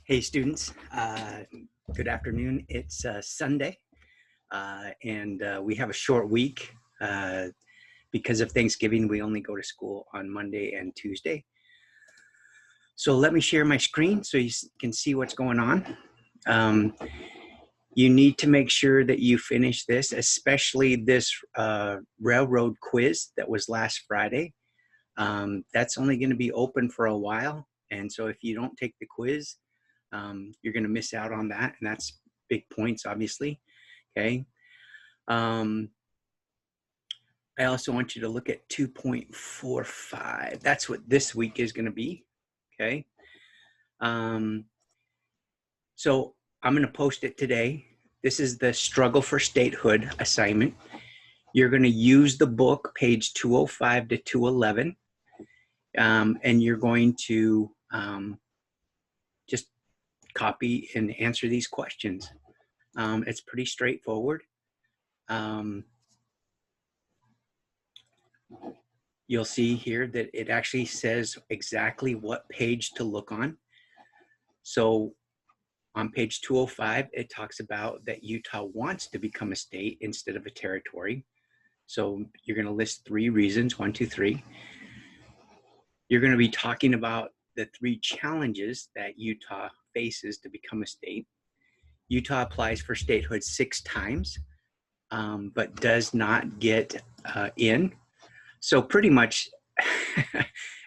Hey students, good afternoon. It's Sunday and we have a short week because of Thanksgiving. We only go to school on Monday and Tuesday. So let me share my screen so you can see what's going on. You need to make sure that you finish this, especially this railroad quiz that was last Friday. That's only going to be open for a while. And so if you don't take the quiz, you're going to miss out on that, and that's big points, obviously. Okay. I also want you to look at 2.45. That's what this week is going to be. Okay. So I'm going to post it today. This is the Struggle for Statehood assignment. You're going to use the book, page 205 to 211, and you're going to just copy and answer these questions. It's pretty straightforward. You'll see here that it actually says exactly what page to look on. So on page 205, it talks about that Utah wants to become a state instead of a territory. So you're going to list 3 reasons, 1, 2, 3. You're going to be talking about the 3 challenges that Utah faces to become a state. Utah applies for statehood 6 times, but does not get in. So pretty much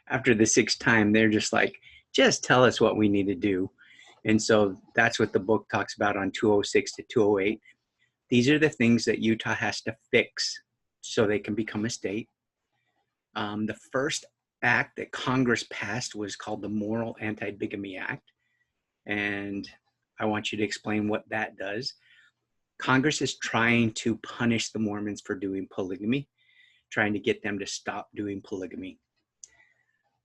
after the 6th time, they're just like, just tell us what we need to do. And so that's what the book talks about on 206 to 208. These are the things that Utah has to fix so they can become a state. The first act that Congress passed was called the Moral Anti-Bigamy Act. And I want you to explain what that does. Congress is trying to punish the Mormons for doing polygamy, trying to get them to stop doing polygamy.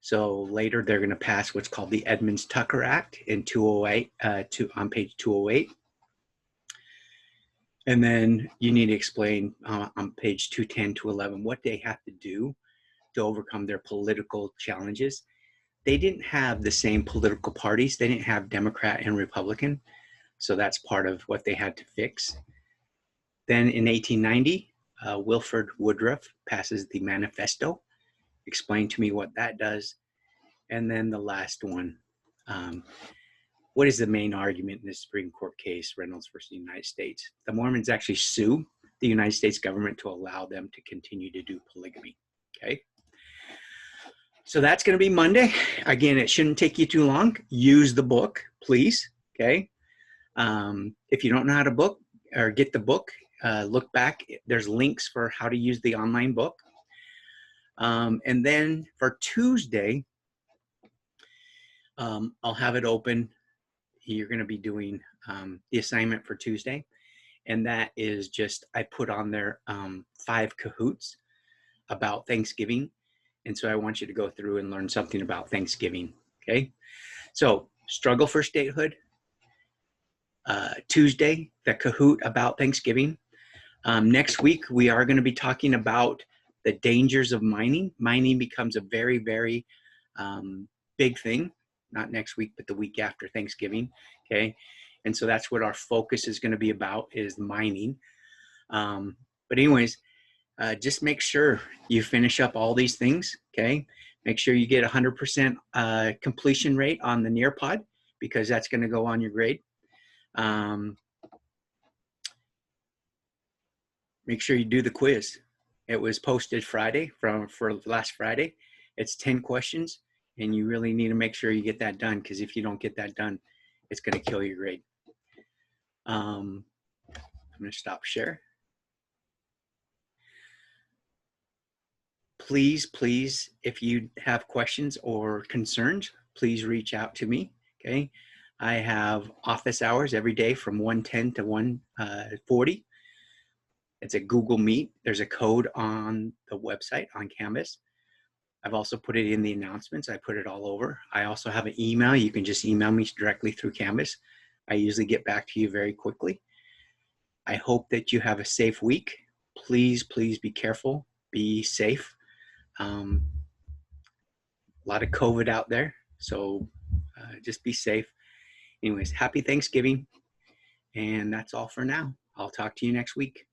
So later they're going to pass what's called the Edmunds-Tucker Act in 208, on page 208. And then you need to explain on page 210 to 11 what they have to do to overcome their political challenges. They didn't have the same political parties. They didn't have Democrat and Republican. So that's part of what they had to fix. Then in 1890, Wilford Woodruff passes the Manifesto. Explain to me what that does. And then the last one, what is the main argument in the Supreme Court case, Reynolds versus the United States? The Mormons actually sue the United States government to allow them to continue to do polygamy, okay? So that's gonna be Monday. Again, it shouldn't take you too long. Use the book, please, okay? If you don't know how to book or get the book, look back. There's links for how to use the online book. And then for Tuesday, I'll have it open. You're going to be doing the assignment for Tuesday. And that is just, I put on there 5 Kahoots about Thanksgiving. And so I want you to go through and learn something about Thanksgiving. Okay. So Struggle for Statehood. Tuesday, the Kahoot about Thanksgiving. Next week, we are going to be talking about the dangers of mining. Mining becomes a very, very big thing. Not next week, but the week after Thanksgiving, okay? And so that's what our focus is going to be about, is mining. But anyways, just make sure you finish up all these things, okay? Make sure you get 100% completion rate on the Nearpod, because that's going to go on your grade. Make sure you do the quiz. It was posted Friday for last Friday. It's 10 questions. And you really need to make sure you get that done, because if you don't get that done, it's going to kill your grade. I'm going to stop share. Please, please, if you have questions or concerns, please reach out to me, okay? I have office hours every day from 1:10 to 1:40. It's a Google Meet. There's a code on the website on Canvas. I've also put it in the announcements. I put it all over. I also have an email. You can just email me directly through Canvas. I usually get back to you very quickly. I hope that you have a safe week. Please, please be careful. Be safe. A lot of COVID out there, so just be safe. Anyways, happy Thanksgiving. And that's all for now. I'll talk to you next week.